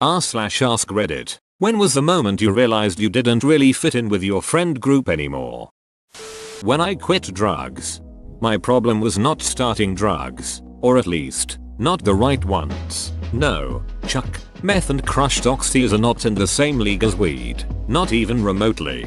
r/ask Reddit. When was the moment you realized you didn't really fit in with your friend group anymore? When I quit drugs. My problem was not starting drugs, or at least, not the right ones. No, Chuck, meth and crushed oxys are not in the same league as weed, not even remotely.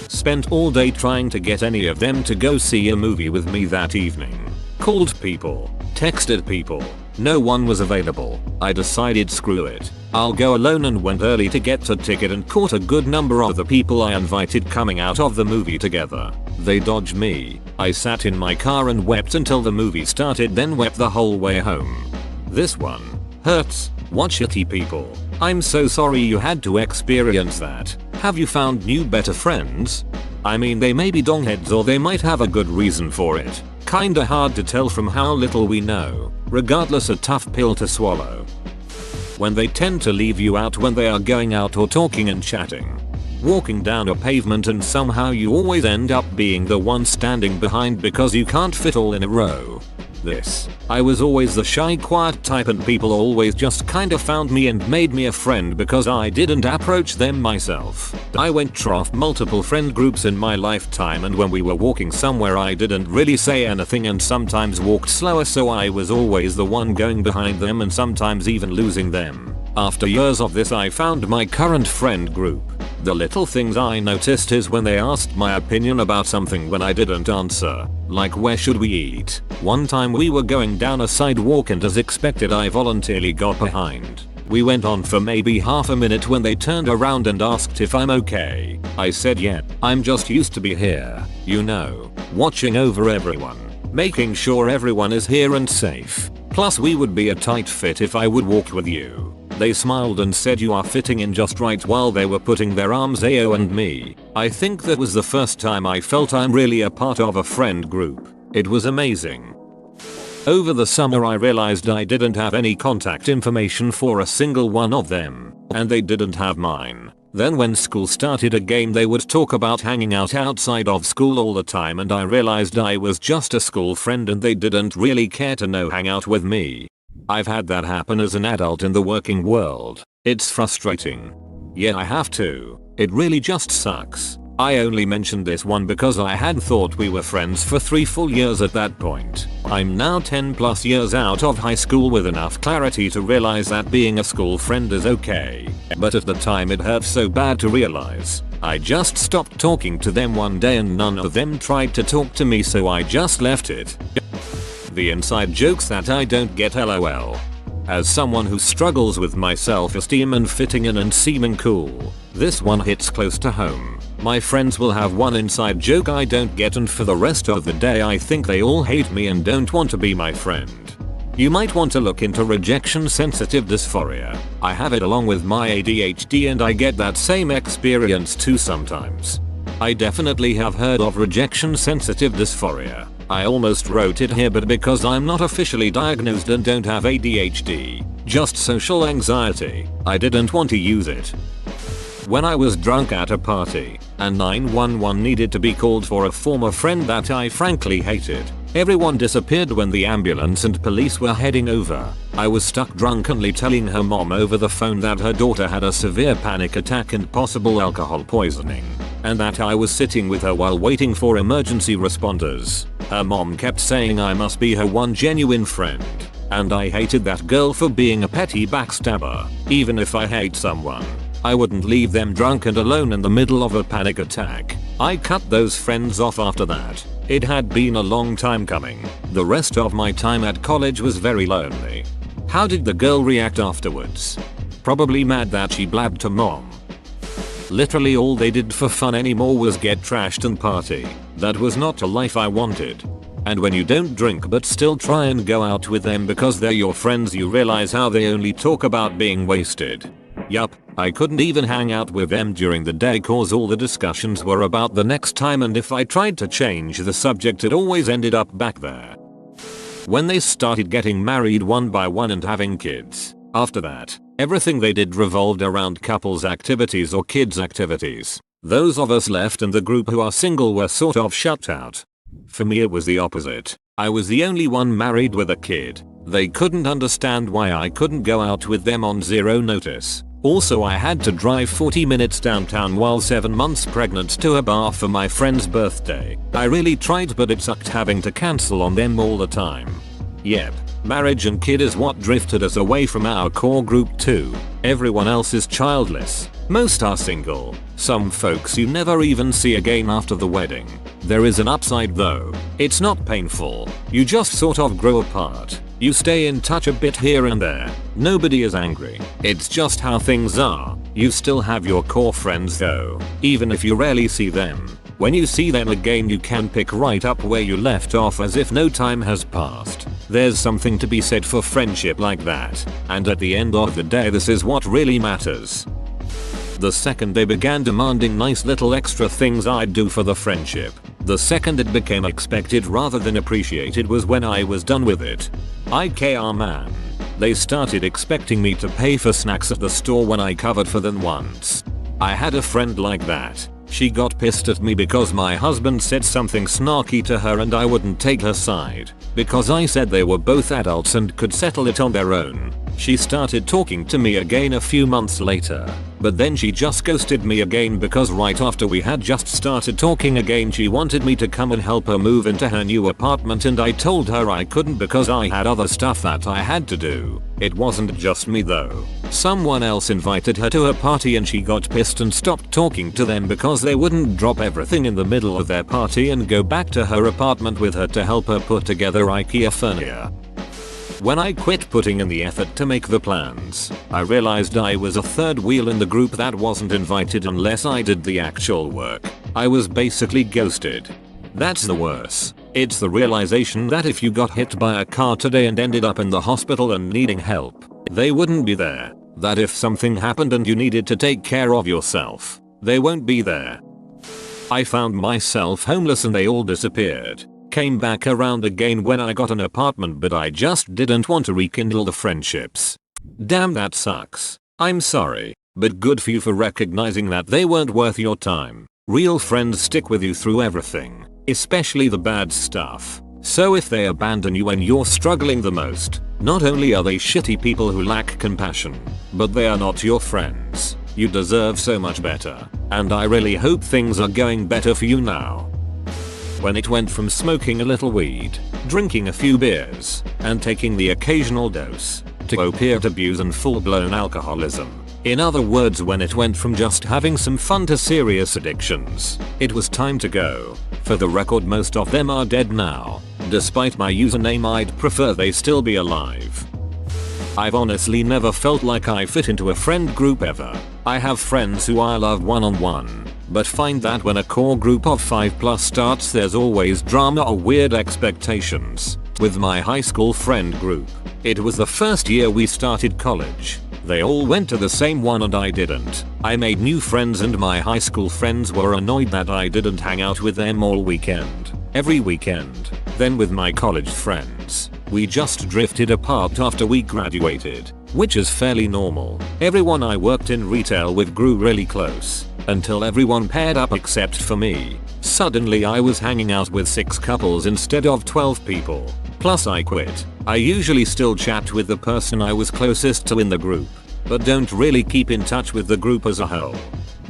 Spent all day trying to get any of them to go see a movie with me that evening. Called people, texted people, no one was available. I decided screw it, I'll go alone and went early to get a ticket and caught a good number of the people I invited coming out of the movie together. They dodged me. I sat in my car and wept until the movie started, then wept the whole way home. This one hurts. What shitty people. I'm so sorry you had to experience that. Have you found new better friends? I mean, they may be dongheads or they might have a good reason for it. Kinda hard to tell from how little we know. Regardless, a tough pill to swallow. When they tend to leave you out when they are going out or talking and chatting. Walking down a pavement and somehow you always end up being the one standing behind because you can't fit all in a row. I was always the shy, quiet type and people always just kinda found me and made me a friend because I didn't approach them myself. I went through multiple friend groups in my lifetime, and when we were walking somewhere I didn't really say anything and sometimes walked slower, so I was always the one going behind them and sometimes even losing them. After years of this I found my current friend group. The little things I noticed is when they asked my opinion about something when I didn't answer, like where should we eat. One time we were going down a sidewalk and as expected I voluntarily got behind. We went on for maybe half a minute when they turned around and asked if I'm okay. I said yeah, I'm just used to be here, you know, watching over everyone, making sure everyone is here and safe. Plus we would be a tight fit if I would walk with you. They smiled and said you are fitting in just right while they were putting their arms around me. I think that was the first time I felt I'm really a part of a friend group. It was amazing. Over the summer I realized I didn't have any contact information for a single one of them, and they didn't have mine. Then when school started again they would talk about hanging out outside of school all the time, and I realized I was just a school friend and they didn't really care to hang out with me. I've had that happen as an adult in the working world. It's frustrating. Yeah, I have to. It really just sucks. I only mentioned this one because I had thought we were friends for 3 full years at that point. I'm now 10 plus years out of high school with enough clarity to realize that being a school friend is okay. But at the time it hurt so bad to realize. I just stopped talking to them one day and none of them tried to talk to me, so I just left it. The inside jokes that I don't get, lol. As someone who struggles with my self-esteem and fitting in and seeming cool, this one hits close to home. My friends will have one inside joke I don't get, and for the rest of the day I think they all hate me and don't want to be my friend. You might want to look into rejection sensitive dysphoria. I have it along with my ADHD and I get that same experience too sometimes. I definitely have heard of rejection sensitive dysphoria. I almost wrote it here, but because I'm not officially diagnosed and don't have ADHD, just social anxiety, I didn't want to use it. When I was drunk at a party, and 911 needed to be called for a former friend that I frankly hated, everyone disappeared when the ambulance and police were heading over. I was stuck drunkenly telling her mom over the phone that her daughter had a severe panic attack and possible alcohol poisoning, and that I was sitting with her while waiting for emergency responders. Her mom kept saying I must be her one genuine friend, and I hated that girl for being a petty backstabber. Even if I hate someone, I wouldn't leave them drunk and alone in the middle of a panic attack. I cut those friends off after that. It had been a long time coming. The rest of my time at college was very lonely. How did the girl react afterwards? Probably mad that she blabbed to mom. Literally all they did for fun anymore was get trashed and party. That was not a life I wanted. And when you don't drink but still try and go out with them because they're your friends, you realize how they only talk about being wasted. Yup, I couldn't even hang out with them during the day cause all the discussions were about the next time, and if I tried to change the subject it always ended up back there. When they started getting married one by one and having kids, after that, everything they did revolved around couples activities or kids activities. Those of us left in the group who are single were sort of shut out. For me it was the opposite. I was the only one married with a kid. They couldn't understand why I couldn't go out with them on zero notice. Also, I had to drive 40 minutes downtown while 7 months pregnant to a bar for my friend's birthday. I really tried, but it sucked having to cancel on them all the time. Yep, marriage and kid is what drifted us away from our core group too. Everyone else is childless. Most are single. Some folks you never even see again after the wedding. There is an upside though. It's not painful. You just sort of grow apart. You stay in touch a bit here and there. Nobody is angry. It's just how things are. You still have your core friends though, even if you rarely see them. When you see them again, you can pick right up where you left off as if no time has passed. There's something to be said for friendship like that. And at the end of the day, this is what really matters. The second they began demanding nice little extra things I'd do for the friendship. The second it became expected rather than appreciated was when I was done with it. Man. They started expecting me to pay for snacks at the store when I covered for them once. I had a friend like that. She got pissed at me because my husband said something snarky to her and I wouldn't take her side. Because I said they were both adults and could settle it on their own. She started talking to me again a few months later. But then she just ghosted me again because right after we had just started talking again, she wanted me to come and help her move into her new apartment, and I told her I couldn't because I had other stuff that I had to do. It wasn't just me though. Someone else invited her to her party and she got pissed and stopped talking to them because they wouldn't drop everything in the middle of their party and go back to her apartment with her to help her put together IKEA furniture. When I quit putting in the effort to make the plans, I realized I was a third wheel in the group that wasn't invited unless I did the actual work. I was basically ghosted. That's the worst. It's the realization that if you got hit by a car today and ended up in the hospital and needing help, they wouldn't be there. That if something happened and you needed to take care of yourself, they won't be there. I found myself homeless and they all disappeared. Came back around again when I got an apartment, but I just didn't want to rekindle the friendships. Damn, that sucks. I'm sorry, but good for you for recognizing that they weren't worth your time. Real friends stick with you through everything, especially the bad stuff. So if they abandon you when you're struggling the most, not only are they shitty people who lack compassion, but they are not your friends. You deserve so much better, and I really hope things are going better for you now. When it went from smoking a little weed, drinking a few beers, and taking the occasional dose, to opiate abuse and full-blown alcoholism. In other words, when it went from just having some fun to serious addictions, it was time to go. For the record, most of them are dead now. Despite my username, I'd prefer they still be alive. I've honestly never felt like I fit into a friend group ever. I have friends who I love one-on-one, but find that when a core group of 5+ starts, there's always drama or weird expectations. With my high school friend group, it was the first year we started college. They all went to the same one and I didn't. I made new friends and my high school friends were annoyed that I didn't hang out with them all weekend. Every weekend. Then with my college friends, we just drifted apart after we graduated, which is fairly normal. Everyone I worked in retail with grew really close, until everyone paired up except for me. Suddenly I was hanging out with 6 couples instead of 12 people. Plus I quit. I usually still chat with the person I was closest to in the group, but don't really keep in touch with the group as a whole.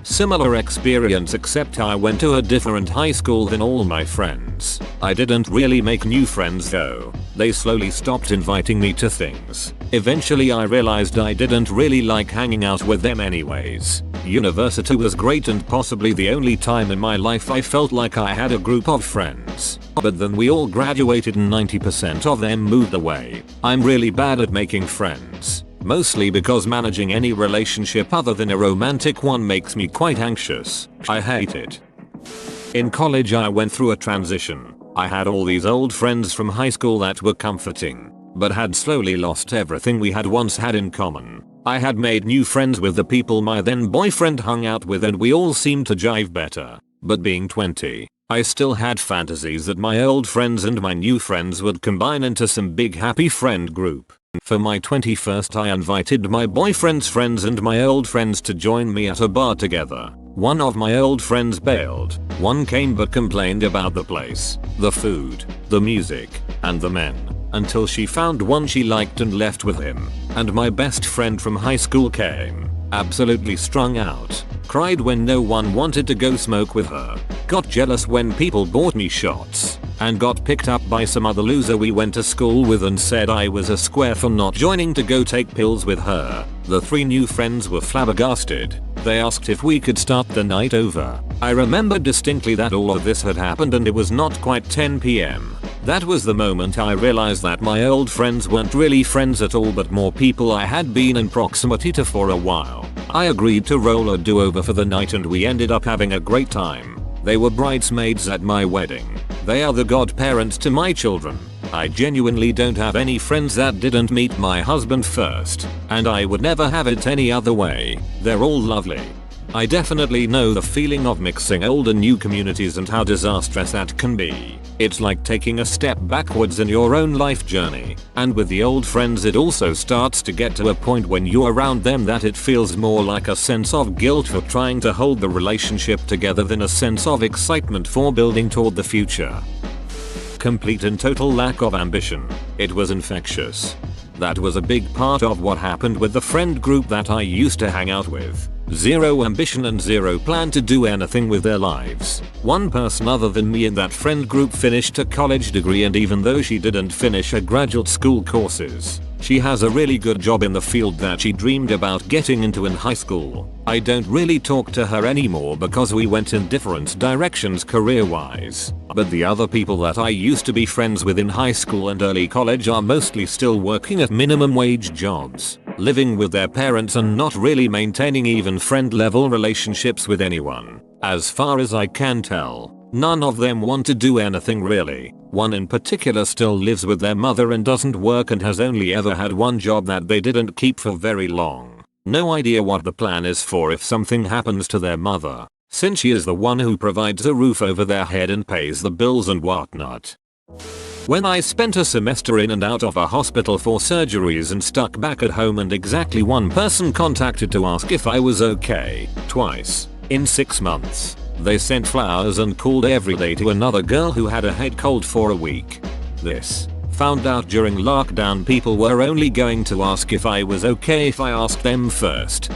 Similar experience, except I went to a different high school than all my friends. I didn't really make new friends though. They slowly stopped inviting me to things. Eventually I realized I didn't really like hanging out with them anyways. University was great and possibly the only time in my life I felt like I had a group of friends. But then we all graduated and 90% of them moved away. I'm really bad at making friends. Mostly because managing any relationship other than a romantic one makes me quite anxious. I hate it. In college I went through a transition. I had all these old friends from high school that were comforting, but had slowly lost everything we had once had in common. I had made new friends with the people my then boyfriend hung out with and we all seemed to jive better. But being 20, I still had fantasies that my old friends and my new friends would combine into some big happy friend group. For my 21st I invited my boyfriend's friends and my old friends to join me at a bar together. One of my old friends bailed. One came but complained about the place, the food, the music, and the men. until she found one she liked and left with him. And my best friend from high school came, absolutely strung out, cried when no one wanted to go smoke with her, got jealous when people bought me shots, and got picked up by some other loser we went to school with and said I was a square for not joining to go take pills with her. The 3 new friends were flabbergasted. They asked if we could start the night over. I remember distinctly that all of this had happened and it was not quite 10 PM. That was the moment I realized that my old friends weren't really friends at all but more people I had been in proximity to for a while. I agreed to roll a do-over for the night and we ended up having a great time. They were bridesmaids at my wedding. They are the godparents to my children. I genuinely don't have any friends that didn't meet my husband first, and I would never have it any other way. They're all lovely. I definitely know the feeling of mixing old and new communities and how disastrous that can be. It's like taking a step backwards in your own life journey, and with the old friends it also starts to get to a point when you're around them that it feels more like a sense of guilt for trying to hold the relationship together than a sense of excitement for building toward the future. Complete and total lack of ambition. It was infectious. That was a big part of what happened with the friend group that I used to hang out with. Zero ambition and zero plan to do anything with their lives. One person other than me in that friend group finished a college degree, and even though she didn't finish her graduate school courses, she has a really good job in the field that she dreamed about getting into in high school. I don't really talk to her anymore because we went in different directions career-wise. But the other people that I used to be friends with in high school and early college are mostly still working at minimum wage jobs, living with their parents and not really maintaining even friend-level relationships with anyone. As far as I can tell, none of them want to do anything really. One in particular still lives with their mother and doesn't work and has only ever had one job that they didn't keep for very long. No idea what the plan is for if something happens to their mother, since she is the one who provides a roof over their head and pays the bills and whatnot. When I spent a semester in and out of a hospital for surgeries and stuck back at home, and exactly one person contacted to ask if I was okay, twice, in 6 months. They sent flowers and called every day to another girl who had a head cold for a week. This. Found out during lockdown people were only going to ask if I was okay if I asked them first.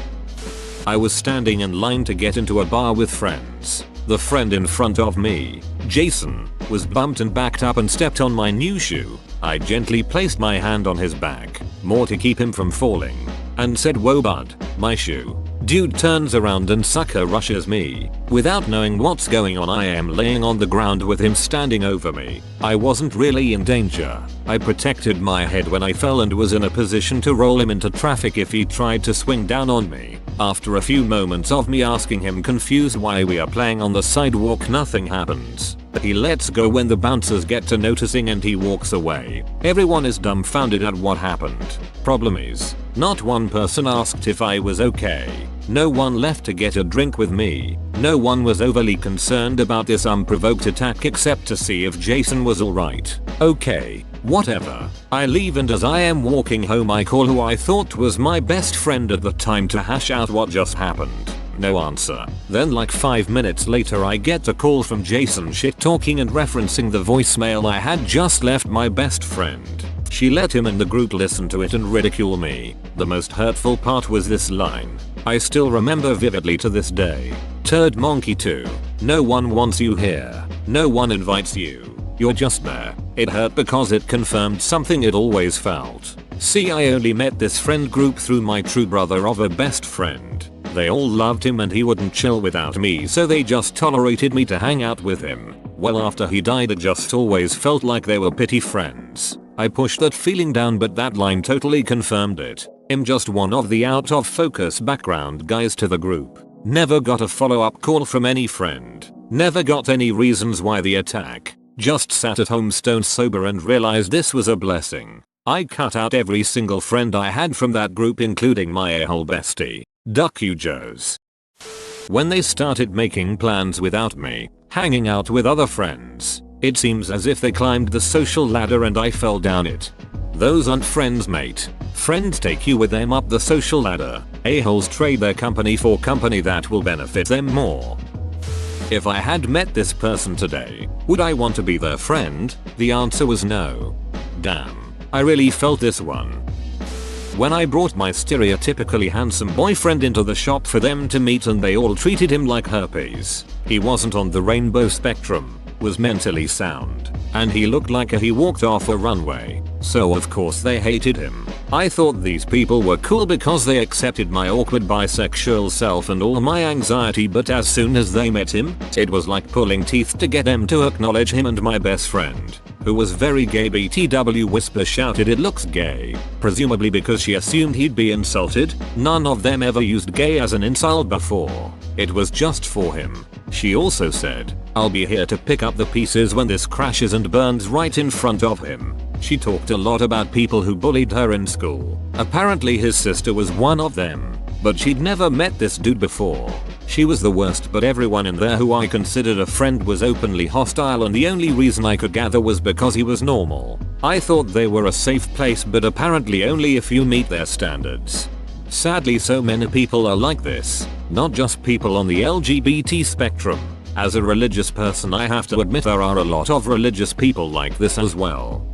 I was standing in line to get into a bar with friends. The friend in front of me, Jason, was bumped and backed up and stepped on my new shoe. I gently placed my hand on his back, more to keep him from falling, and said, "Whoa bud, my shoe." Dude turns around and sucker rushes me. Without knowing what's going on, I am laying on the ground with him standing over me. I wasn't really in danger. I protected my head when I fell and was in a position to roll him into traffic if he tried to swing down on me. After a few moments of me asking him confused why we are playing on the sidewalk, nothing happens. He lets go when the bouncers get to noticing and he walks away. Everyone is dumbfounded at what happened. Problem is, not one person asked if I was okay. No one left to get a drink with me. No one was overly concerned about this unprovoked attack except to see if Jason was alright. Okay, whatever. I leave, and as I am walking home I call who I thought was my best friend at the time to hash out what just happened. No answer. Then like 5 minutes later I get a call from Jason shit talking and referencing the voicemail I had just left my best friend. She let him and the group listen to it and ridicule me. The most hurtful part was this line. I still remember vividly to this day. "Turd monkey 2. No one wants you here. No one invites you. You're just there." It hurt because it confirmed something it always felt. See, I only met this friend group through my true brother of a best friend. They all loved him and he wouldn't chill without me, so they just tolerated me to hang out with him. Well, after he died it just always felt like they were pity friends. I pushed that feeling down, but that line totally confirmed it. I'm just one of the out of focus background guys to the group. Never got a follow-up call from any friend. Never got any reasons why the attack. Just sat at home stone sober and realized this was a blessing. I cut out every single friend I had from that group, including my a-hole bestie, Duck You Joes. When they started making plans without me, hanging out with other friends, it seems as if they climbed the social ladder and I fell down it. Those aren't friends, mate. Friends take you with them up the social ladder. A-holes trade their company for company that will benefit them more. If I had met this person today, would I want to be their friend? The answer was no. Damn. I really felt this one. When I brought my stereotypically handsome boyfriend into the shop for them to meet and they all treated him like herpes. He wasn't on the rainbow spectrum, was mentally sound, and he looked like he walked off a runway, so of course they hated him. I thought these people were cool because they accepted my awkward bisexual self and all my anxiety, but as soon as they met him, it was like pulling teeth to get them to acknowledge him. And my best friend, who was very gay BTW whisper shouted it looks gay, presumably because she assumed he'd be insulted. None of them ever used gay as an insult before. It was just for him. She also said, I'll be here to pick up the pieces when this crashes and burns right in front of him. She talked a lot about people who bullied her in school. Apparently his sister was one of them, but she'd never met this dude before. She was the worst, but everyone in there who I considered a friend was openly hostile, and the only reason I could gather was because he was normal. I thought they were a safe place, but apparently only if you meet their standards. Sadly, so many people are like this, not just people on the LGBT spectrum. As a religious person, I have to admit there are a lot of religious people like this as well.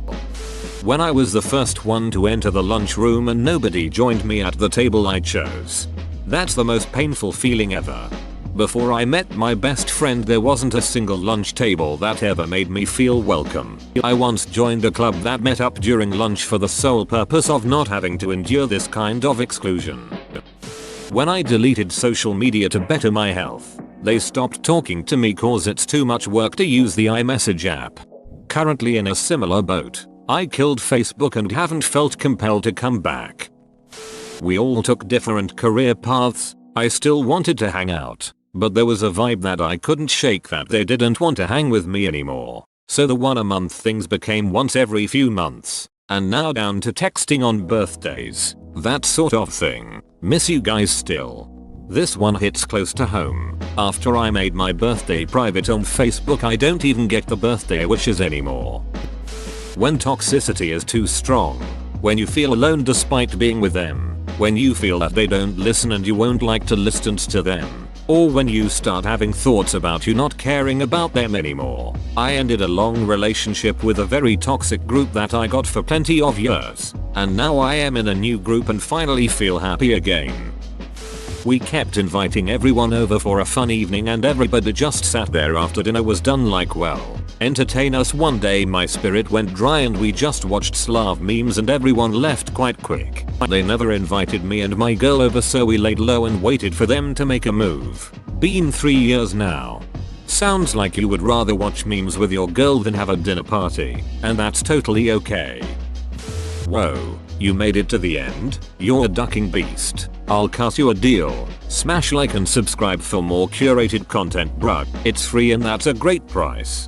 When I was the first one to enter the lunchroom and nobody joined me at the table I chose. That's the most painful feeling ever. Before I met my best friend, there wasn't a single lunch table that ever made me feel welcome. I once joined a club that met up during lunch for the sole purpose of not having to endure this kind of exclusion. When I deleted social media to better my health, they stopped talking to me cause it's too much work to use the iMessage app. Currently in a similar boat. I killed Facebook and haven't felt compelled to come back. We all took different career paths. I still wanted to hang out, but there was a vibe that I couldn't shake that they didn't want to hang with me anymore. So the one a month things became once every few months, and now down to texting on birthdays, that sort of thing. Miss you guys still. This one hits close to home. After I made my birthday private on Facebook, I don't even get the birthday wishes anymore. When toxicity is too strong, when you feel alone despite being with them, when you feel that they don't listen and you won't like to listen to them, or when you start having thoughts about you not caring about them anymore. I ended a long relationship with a very toxic group that I got for plenty of years, and now I am in a new group and finally feel happy again. We kept inviting everyone over for a fun evening and everybody just sat there after dinner was done like, well, entertain us. One day my spirit went dry and we just watched Slav memes and everyone left quite quick. They never invited me and my girl over, so we laid low and waited for them to make a move. Been 3 years now. Sounds like you would rather watch memes with your girl than have a dinner party, and that's totally okay. Whoa, you made it to the end? You're a ducking beast. I'll cut you a deal. Smash like and subscribe for more curated content, bruh. It's free and that's a great price.